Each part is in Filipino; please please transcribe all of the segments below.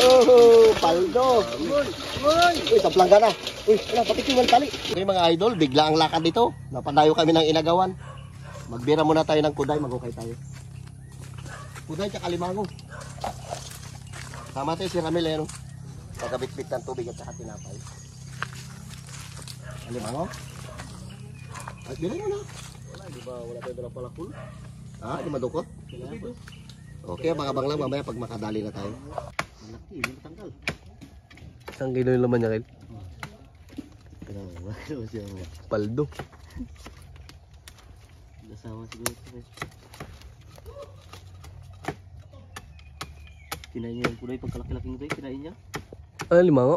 Oh, paldo. Uy, taplangga na. Uy, wala, patikiwan tali. Okay mga idol, bigla ang lakad dito. Napadayo kami ng inagawan. Magbira muna tayo ng kuday, magukay tayo. Kuday tsaka limango. Tama tayo si Ramil eh, no? Pagkabit-bit ng tubig at saka tinapay. Limango? Ay, bira mo na. Wala, di ba wala tayo dalang palakul? Ah, di madukot? Okay, abang-abang lang mamaya pag makadali na tayo. Malaki, hindi matanggal. Isang kilo yung laman niya, Kyle? Paldo. Nasawa siguro ito. Kinain niya yung kulay pag kalaki-laking ito, kinain niya. Ano, limango?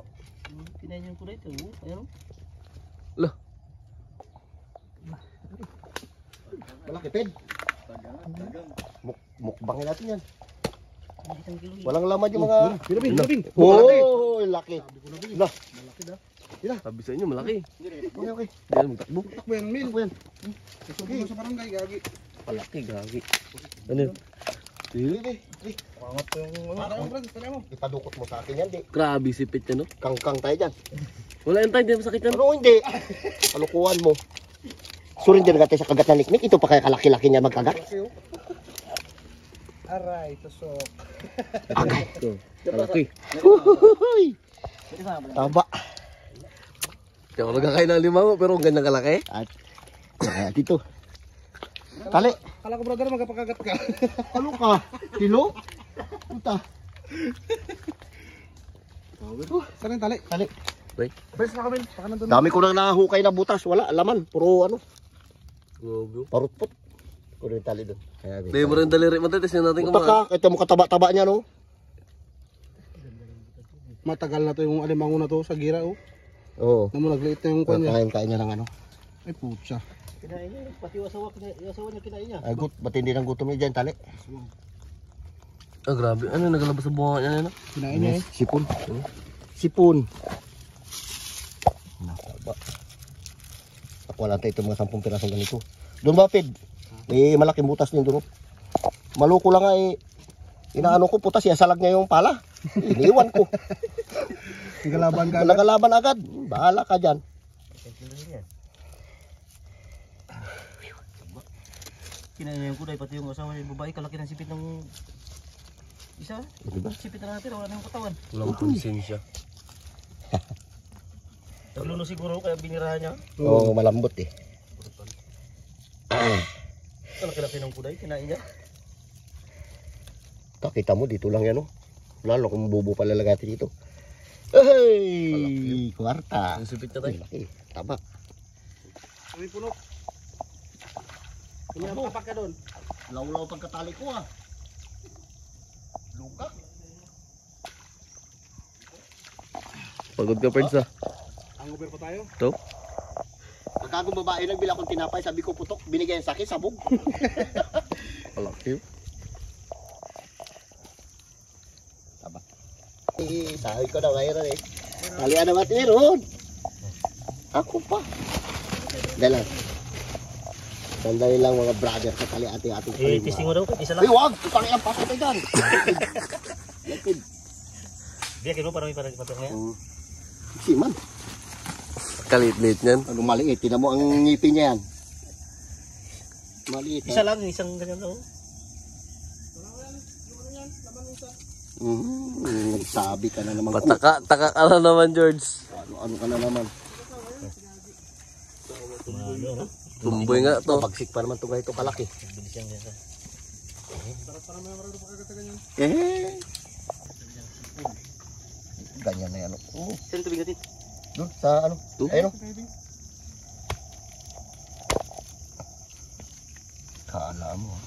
Kinain niya yung kulay ito, ayan o. Lah. Malaki, Ped. Mukbangin natin yan. Walang laman yung mga... Labing. Oh, laki. Lah. Sabi sa inyo, malaki. Okay. Hindi na magtakbo. Takbo yan, Mil. Takbo yan. Susubo mo sa barangay, gagi. Malaki, gagi. Ano yun? Pangat yung para yung brad, tala mo. Ipadukot mo sa akin yan, di. Grabe sipit yan, no? Kangkang tayo dyan. Wala yung tayo, hindi masakit yan. Ano hindi? Palukuhan mo. Surrender natin sa kagat na niknik. Ito pa kaya kalaki-laki niya magkagat. Aray, tusok. Agay. Malaki. Huhuhuy. Taba. Kaya ako nagkakain ng limango, pero ang ganyang kalaki. At dito. Tali. Kala ko brother, magkapakagat ka. Ano ka? Kilo? Puta. Saan yung tali? Tali. Best na kami. Baka nandun. Dami ko nang nahukay na butas. Wala, laman. Puro ano. Gogo. Parutpot. Puro yung tali doon. Hindi mo rin daliri mo, testin natin kung Puta ka. Ito mo kataba-taba niya, no? Matagal na to yung alimango na to sa gira, oh. Oo. Namo nagliit na yung kanya. Kain niya ng ano. Ay, putya. Kinain niya. Pati yung asawa niya kinain niya. Ay, ba't hindi nang gutom niya dyan, tali? Ah, grabe. Ano, nagalabas sa bunga niya, ano? Kinain niya eh. Sipon. Sipon. Nakaba. Ako wala tayo itong mga 10 pirasong ganito. Doon ba, Pid? May malaking butas din doon. Maluko lang nga eh. Inaano ko, putas, yasalag niya yung pala. Iniwan ko. Nagalaban ka. Nagalaban agad. Bahala ka dyan. Kinain yung kuday, pati yung asawa yung babae, kalaki ng sipit ng isa. Diba? Sipit na natin, wala na yung katawan. Walang konsensya. Nagluno siguro, kaya binirahan niya. Oo, malambot eh. Kalaki-laki ng kuday, kinain niya. Kita mo, dito lang yan, oh. Lalo kung bubo pala lagati dito. Ay, kwarta. Ang sipit na tayo. Laki, taba. May puno. Kapag ka doon. Law-law pagkatali ko, ah. Luka. Pagod ka, Perds, ah. Ang over pa tayo. Ito? Pagkagong babae nagbila akong tinapay, sabi ko putok, binigay sa akin, sabog. Malaki. Taba. Sabi ko na ngayon eh. Talian naman meron. Ako pa. Dala. Sandali lang mga brother sa tali ating Testing mo daw, isa lang. Ay, wag! Putang iyang pasok tayo dyan. Lapid. Biyakin mo para may patong yan. Si man. Kalit-lit niyan. Ano maliit? Tinan mo ang ngipin niya yan. Maliit. Isa lang, isang ganyan lang. Nagsabi ka na naman. Pataka, taka ka na naman, George. Ano ka na naman. Tumboy nga to. Pagsik pa naman ito ganito kalaki. Bilis yan dyan. Ganyan na yan. Saan tubig natin? Doon sa ano? Ayun o. Kala mo.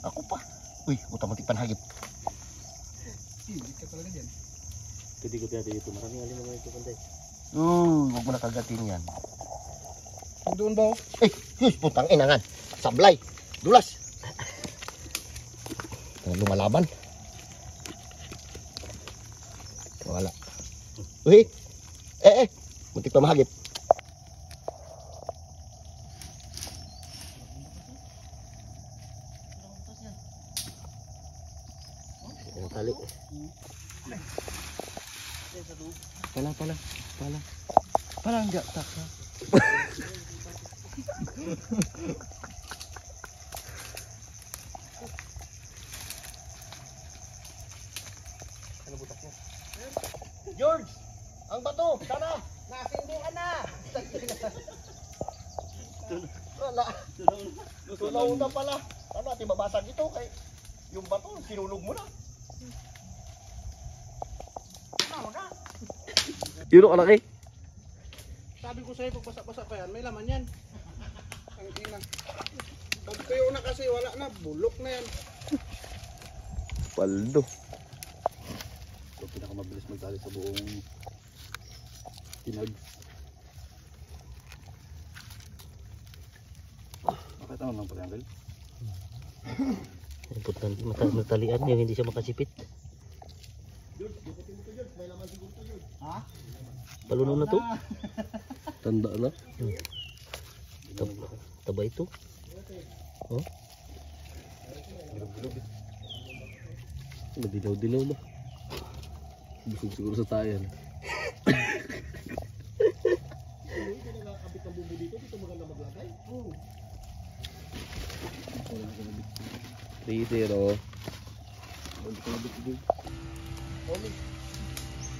Ako pa. Uy, utang-utik panhagip. Hindi ka talaga dyan. Kadi-kadi natin dito. Maraming alin naman ito kanday. Huwag mo na kagatin yan. Doon ba? Putang inangan. Sablay. Dulas. Lumalaban. Wala. Uy. Muntik pa mahagip. Ang tali. Pala. Pala ang jaktak ha. George! Ang bato! Sana! Nasindihan na! Wala. Tunaw na pala. Ano natin babasag ito kay yung bato, sinulog mo na. Yun ang kalaki. Sabi ko sa'yo, pag basa-basa pa yan, may laman yan. Ang ina. Pag tuyo na kasi, wala na. Bulok na yan. Paldo. Ito pinakamabilis magtali sa buong tinag. Bakit ano lang pala yan, Gal? Importante matalian yung hindi siya makasipit. May laman siguro to yun. Paluno na to. Tanda na. Taba ito. Oh, Madilaw-dilaw na. Busog siguro sa tayan. Hindi nakakabit ang bubo dito, dito maganda maglagay. Oo. 3-0. Oli.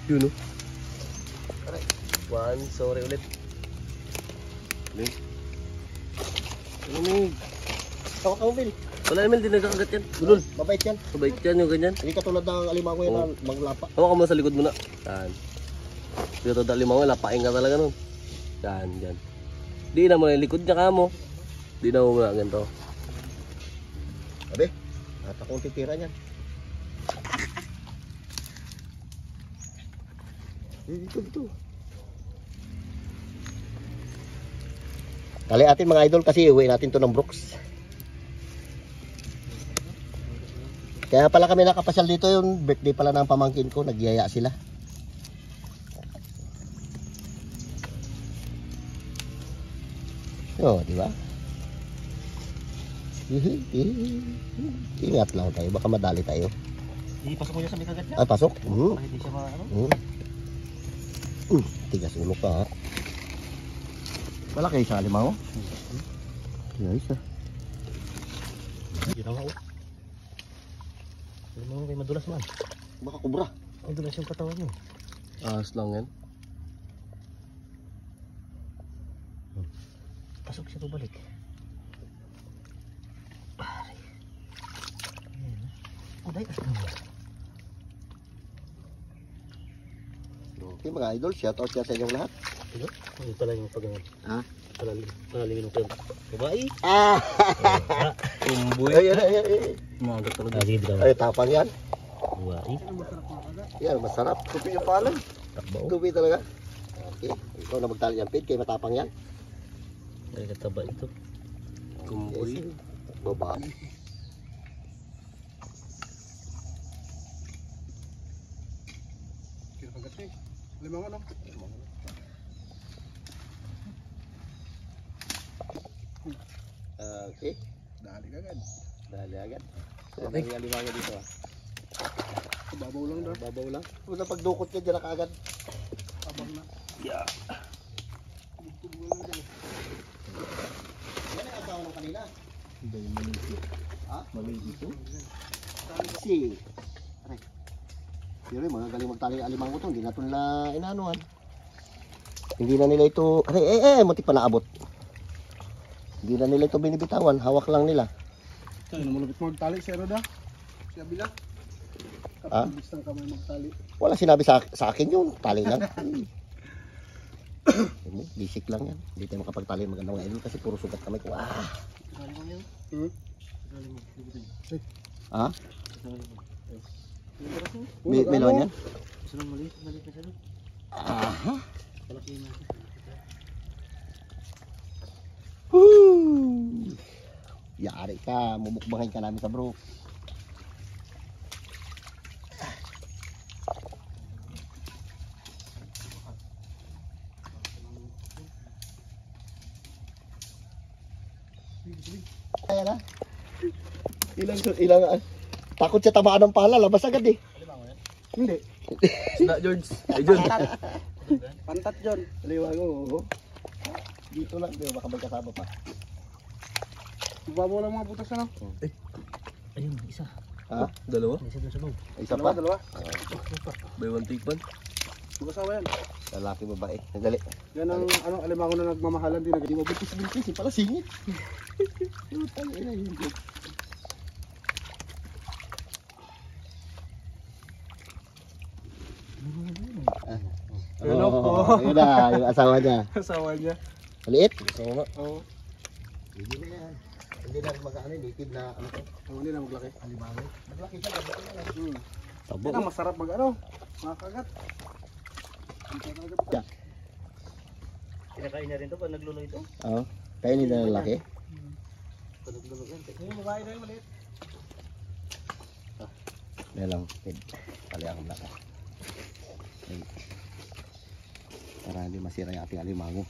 Yun o. One, sorry ulit. Lumig. Tawag ka mo, Bill. Wala naman, di nagkakagat yan. Gulol. Mabait yan. Sabay yan yung ganyan. Hindi katulad ng alimango yan na maglapa. Hawa ka mo sa likod muna. Yan. Dito dali mo, lapain ka talaga nun. Yan, yan. Di na mo na yung likod niya ka mo. Di na mo muna ganito. Sabi, at akong titira niyan. Dito. Kali atin mga idol kasi uwi natin to ng Brooks. Kaya pala kami nakapasyal dito, yung birthday pala ng pamangkin ko, nagyaya sila. Oh, di ba? Ingat lang tayo, baka madali tayo. ipasok mo niya sa may kagat niya. Ay, pasok. Para hindi siya ano. Tigas ulo ka ha. Malaki sa alimango. Yes ah. Ginawa ko. Alam mo kayo madulas man. Baka kubra. Madulas yung katawan niyo. Ahas lang yan. Pasok siya pabalik. Pare. Ayan. Uday. Okay mga idol, shoutout siya sa inyong lahat. Ito? Ano pala yung pag-angat? Ha? Palalim ng pwede. Babae. Ah! Umboy. Ay. Umagat talaga. Sige, bitaw. Ay, tapang yan. Babae. Yan, masarap. Tupi yung palan. Takbaw. Tupi talaga. Okay, ikaw na magtali yan, Pete, kaya matapang yan. Ay, kataba ito. Kumboy. Baba. Kinapagat na eh. Limango no? Okay, Dali agad. dali agad. Dali ang limango dito ah. Babaw lang daw. Babaw lang. Kung pagdukot ka dyan na kaagad. Abang na. Yan ang asawa ng kanina. Hindi yung malisi. Ha? Malisi to. Si. Aray. Pero mga galing magtali ang alimango to. Hindi na ito nila inaanuhan. Hindi na nila ito. Aray, muti pa naabot. Hindi na nila ito binibitawan. Hawak lang nila. Saan na malapit magtali si Roda? Si Abila? Ah? Kapag lang kamay magtali. Wala sinabi sa akin yun. Tali lang. Basic lang yan. Hindi tayo makapagtali maganda mga idol kasi puro sugat kamay ko. Ah! Ha? May lawan yan? Gusto nang maliit na siya. Aha! Palaki na. Woo! Yari ka. Mumukbangin ka namin sa bro. Kaya na. Ilang Takot siya tamaan ng pala, labas agad eh. Hindi. Sina George. Ay, John. Pantat John. Alimango, oo. Dito lang, di ba? Baka magkasama pa. Babaw lang mga butas na. Ayun, isa. Ha? Dalawa? Isa doon sa bawah. Isa pa? Dalawa. Buy one take one. Mag-asawa yan. Lalaki, babae. Nadali. Yan ang alimango na nagmamahalan din. Di ba buntis-buntis? Pala singit. Lutang ina yun. Hello po. Yun na, yung asawa niya. Asawa niya. Maliit? Gusto nga. Oo. Hindi na yan. Hindi na rin mag-ano, native na ano to. Hindi na maglaki. Alimango. Maglaki siya, ganito na lang. Tabo. Yan ang masarap mag ano. Makagat. Kinakain niya rin to pag naglulo ito. Oo. Kainin na lalaki. Pag naglulo yan. Yung babae na yung maliit. Yan lang. Pali akong laka. Okay. Para hindi masira yung ating alimango.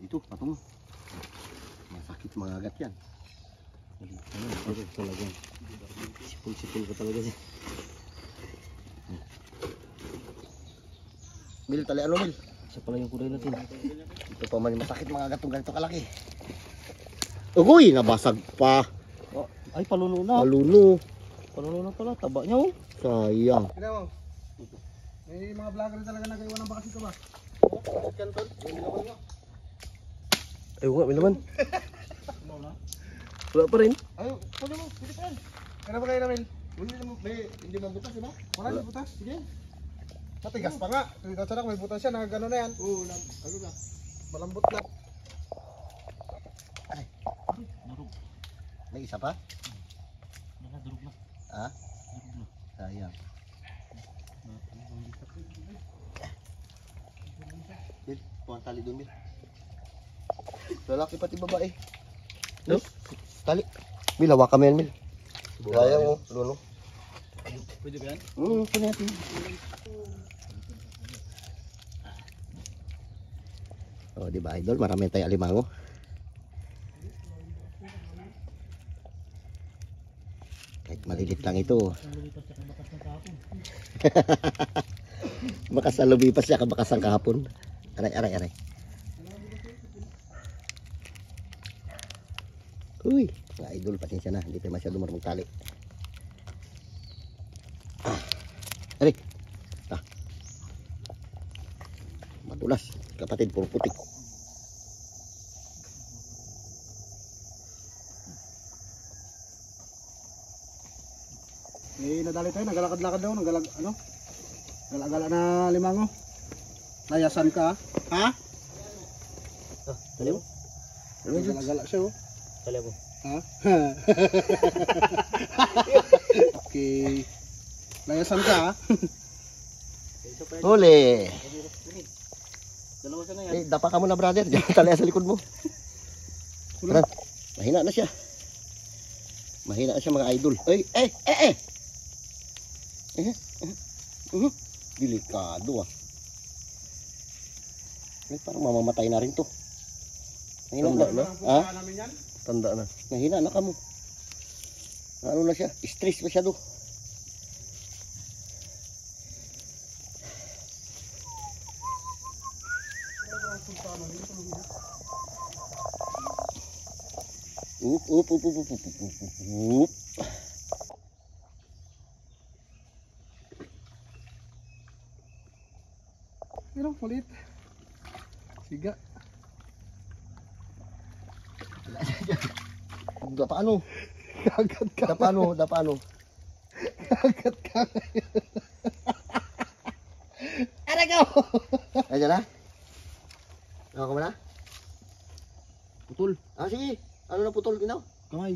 Ito, patong. Masakit mga agat yan. Ano talaga. Sipul-sipul ko talaga siya. Mil, tali ano Mil? Isa pala yung kulay natin. Ito pa man yung masakit mga agat ng ganito kalaki. Ugoy, nabasag pa. Oh, ay, paluno na. Maluno. Paluno na pala. Taba niya oh. Sayang. Tignan mo. May mga vlogger talaga nagaiwan ng bakas ito ba? Kanton. Ay, wala, may laman. Wala pa rin. Ay, pwede mo. Pwede pa yan. Kaya ba kayo namin? Hindi mabutas, di ba? Wala yung butas. Sige. Matigas pa nga. Ito sa may butas siya. Nagano na yan. Oo, ano na? Malambot na. Durog. May isa pa? Durog na. Ha? Durog na. Sayang. Mil, puwang tali doon, Mil. Lalaki pati babae. No? Tali. Mil, hawakan mo yan, Mil. Sayang mo, luno. Pwede ba yan? Pwede natin. Oh, di ba, idol? Marami tayong alimango. Kahit malilit lang ito. Bakas na lumipas siya kabakas ang kahapon. Aray, aray, aray. Uy, mga idol, pasensya na. Hindi tayo masyado marunong tali. Aray. Matulas. Kapatid, puro putik. May nadali tayo. Nagalakad-lakad daw. Ano? Gala-gala na limango. Layasan ka. Ha? Tali mo? Gala-gala siya oh. Tali mo. Ha? Okay. Layasan ka ha? Huli. Dalawa siya na yan. Eh, dapa ka muna, brother. Diyan tali sa likod mo. Tara. Mahina na siya. Mahina na siya, mga idol. Ay. Delikado ah. Ay, parang mamamatay na rin to. Mahina Tanda na. na. Ha? namin yan. Tanda na. Mahina na ka mo. Ano na siya? Stress masyado. Up. Pero kulit. Siga. Paano? Kagat ka. Paano? Kagat ka. Aray ka. Ayan na? Ako mo na? Putol. Ah, sige. Ano na putol? Ginaw? Kamay.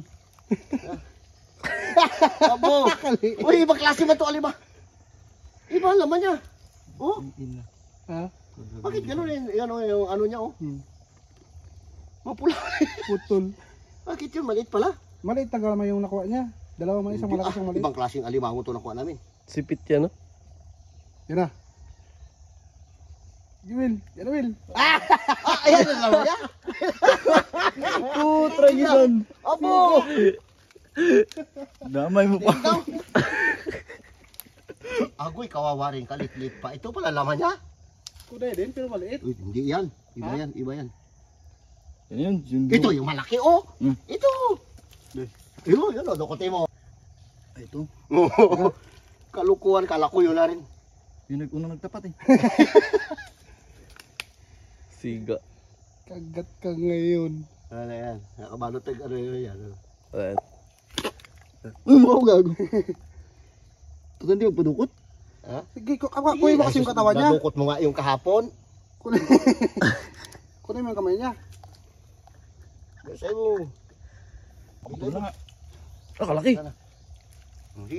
Abo! Uy, ibang klase ba ito, alima? Iba ang laman niya. Oh, Ha? bakit gano'n yung ano niya, oh? Mapula. Putol. Bakit yun? Maliit pala. Maliit na galama yung nakuha niya. Dalawa man isang malaki isang maliit. Ibang klaseng alimango ito nakuha namin. Sipit yan, no? Yan na. Will. Yan na Will. Ayan ang laman niya. Putra yun. Abo! Damay mo pa. Ikaw. Agoy, kawawa rin, kalit-lit pa. Ito pala laman niya. Kuday din, pero maliit. Uy, hindi yan. Iba yan, iba yan. Yan yun. Ito yung malaki, oh. Hmm. Ito. Yun, yun, dukutin mo. Ay, ito. Kalukuhan, kalakuyo na rin. Yung unang nagtapat eh. Siga. Kagat ka ngayon. Ano yan? Nakabalot ano yan. Ayan. Uy, mo gago. Ito hindi mo padukot. Ha? Sige, kunin mo kasi yung katawan niya. Nadukot mo nga yung kahapon. Kunin mo yung kamay niya. Sa'yo mo. Ito na nga. Ah, kalaki. Hindi,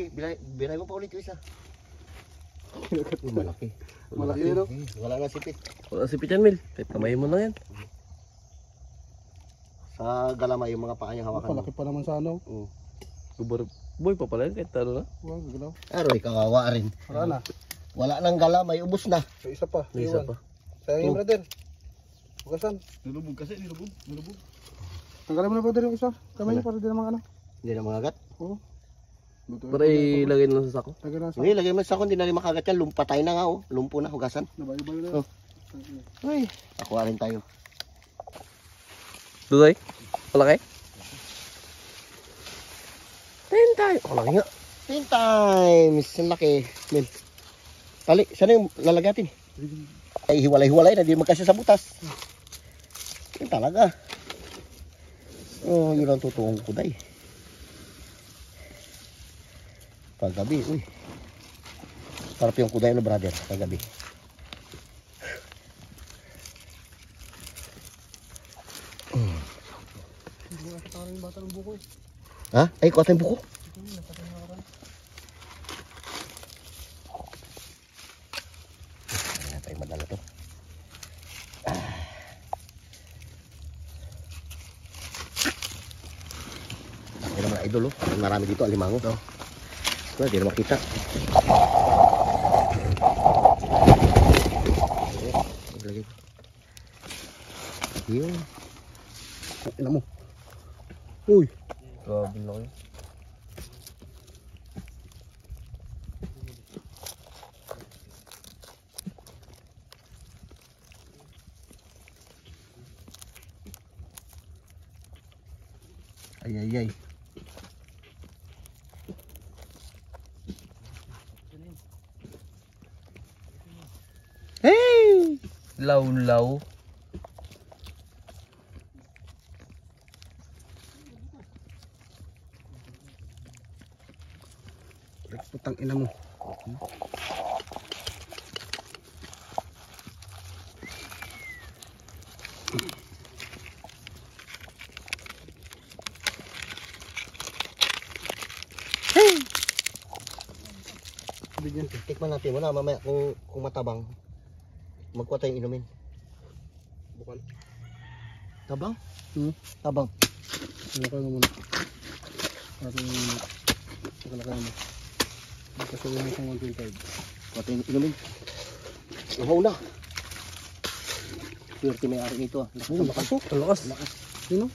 bilay mo pa ulit yung isa. Malaki. Malaki yun, no? Wala na sipit. Wala si Pichan Mil. Kahit kamay mo lang yan. Sa galamay yung mga paa niya hawakan mo. Malaki pa naman sa ano. Gubar boy pa pala yan. Kahit ano na. Wow, galaw. Aroy, kawawa rin. Wala na. Wala nang galamay, ubos na. So, isa pa. May isa Iwan. pa. Sayang yung brother. Bukasan. Nilubog kasi, nilubog. Tanggalin mo na brother yung isa. Kamay niya para din naman ano. Hindi na makagat. Oo. Para ilagay na lang sa sako. Lagyan na sa. Hindi, lagay mo sa kundi na rin makagat yan. Lumpatay na nga, oh. Lumpo na, hugasan. Nabayo-bayo na. Oh. Uy, akuha rin tayo. Duday. Malaki. Tentay. Malaki nga. 10 times. Ang laki. Mil. Tali, sana yung lalagatin. Ay, hiwalay-hiwalay na, di magkasya sa butas. Yun talaga. Oh, yun ang totoong kuday. Paggabi, uy. Sarap yung kuday no, brother, paggabi. Parang bata ng buko. Ha? Ay, kuha tayong buko. Ayan tayo madala to. Ayan mga idol, oh. Marami dito, alimango. Oh. Wala, di na makita. Lagay. Yun. Ina mo. Uy. Grabe laki. Ay, ay, ay. Hey! Law-law. Putang ina mo. Tikman natin muna mamaya kung matabang. Magkuha tayong inumin. Bukal. Tabang? Tabang. Nalakay mo muna. Parang nakalakay mo. Kasi yung isang 125. Kuha tayong inumin. Uhaw na. Swerte may ari nito, ah. Lakas. Lakas. Lakas. Sino?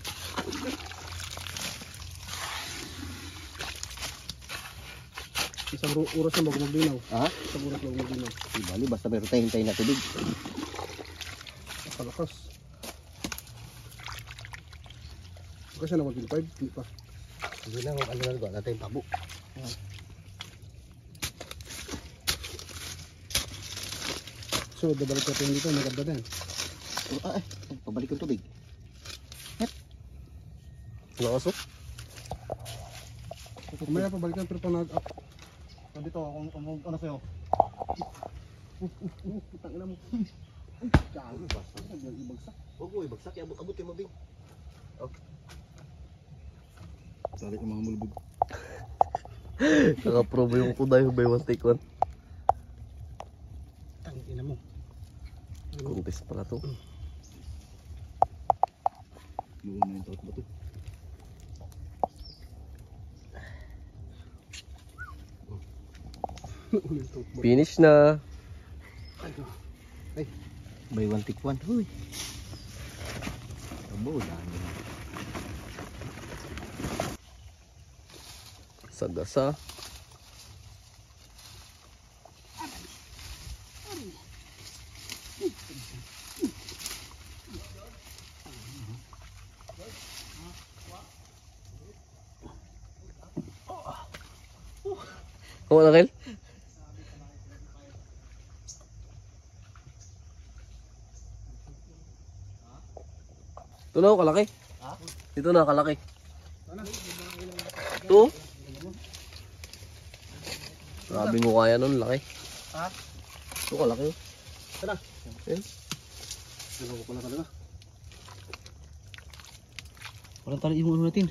Isang oras na bago maglinaw. Ha? Isang oras bago maglinaw. Di bali, basta meron tayong hintay na tubig. Nakalakas. Kasi na 125. Hindi pa. Hindi na, ano na gawa natin tabo. So, babalik natin dito. Maganda na yan. Pabalik yung tubig. Lakas oh. Kumaya pabalikan pero pa nag-up. Dito kung ano sa'yo. Putang ina mo. Gago. Ibagsak. Huwag mo, ibagsak. Abot yung mabing. Tali yung mga mulubog. Nakaprobo yung kuday. Buy one take one. Tang ina mo. Kumpis pala to. Luon na yung taot ba to? Finish na. Buy one, take one. Huy. Abo, dami. Sagasa. Oo, Nakil? Ito na, kalaki. Ito na, kalaki. Ito. Grabe mo kaya nun, laki. Ha? Ito, kalaki. Tara. Ayun. Dalawa ko na talaga. Walang tali yung ano natin.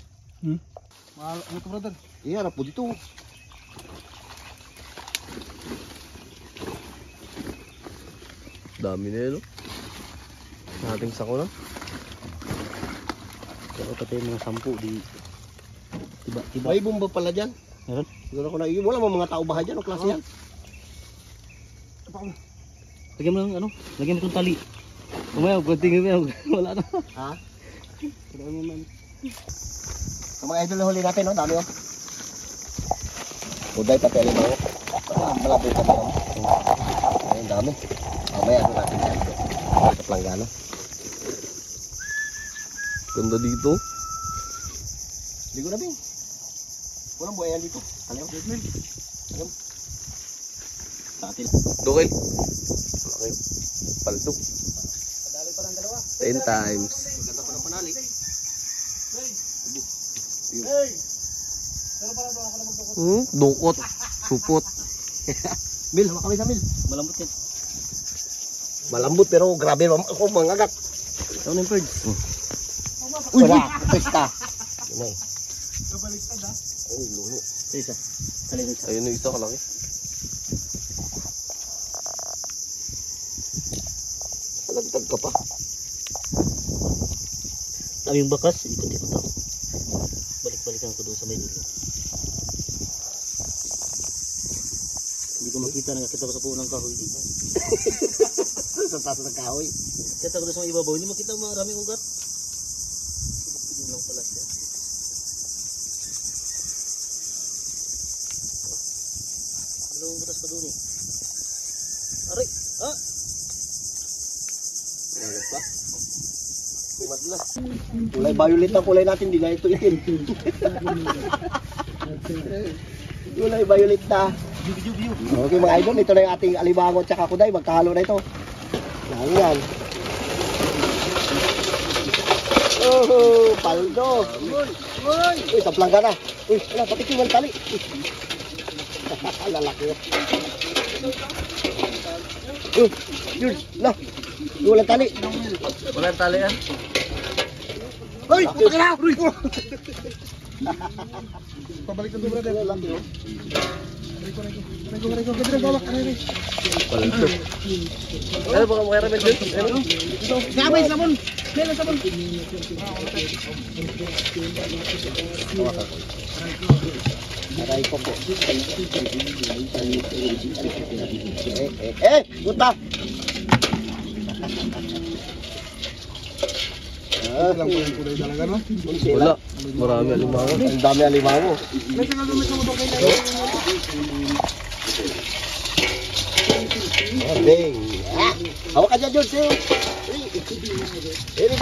Mahal, ano to brother? Iharap po dito. Dami na yun, oh. Nating sako na. Kaya pati yung mga 10 di... Tiba. May bomba pala dyan. Meron? Siguro ko na, wala mo mga tao bahay dyan o klase yan. Lagyan mo ng ano? Lagyan mo itong tali. Umayaw, tingin mo. Wala na. Ha? Sa mga idol na huli natin, no? Dami, oh. Uday, pati alimango. Malapit ka naman. Ayun, dami. Mamaya, ano natin yan. Sa planggana. Ganda dito. Ligo na, Bing. Walang buhayan dito. Alam mo? Alam. Sa atin. Dukil. Malaki. Paltok. 10 times. Maganda pa ng panali. Dukot. Supot. Mil, hawa kami sa Mil. Malambot yan. Malambot pero grabe ako mangagat. Ito na yung bird. Uy, pesta. Yun na eh. Kabaliktad ha? Ay, luho. Isa. Tali mo isa. Ayun yung isa, kalaki. Alagtag ka pa. Aming bakas, ikot-ikot ako. Balik-balikan ko doon sa may dulo. Hindi ko makita, nakakita ko sa puno ng kahoy. Sa taas ng kahoy. Kita ko doon sa may ibabaw, hindi makita maraming ugat. Doon lang pala siya. Dalawang butas pa doon eh. Aray! Ah! Alat pa. Bumat na. Kulay violet ang kulay natin, di na ito itin. Kulay violet na. Okay mga idol, ito na yung ating alimango at saka kuday. Magkahalo na ito. Yan. Oh, paldo. Uy, taplang ka na. Uy, wala, pati kiwal tali. Lalaki. Yun, la. Wala tali. Walang tali yan. Uy, puto ka na. Pabalik na to brother. Lalaki, oh. Rego. Ganda bawak. Paltok. Ano ba kung caramel dun? Ano? Sabay, sabon. Mela, sabon. Aray ko po. Puta! Lang po yung kulay talaga no? Wala. Marami alimango. Ang dami alimango. May gagawin mo doon kayo. Ding. Hawak ka dyan, George. Ini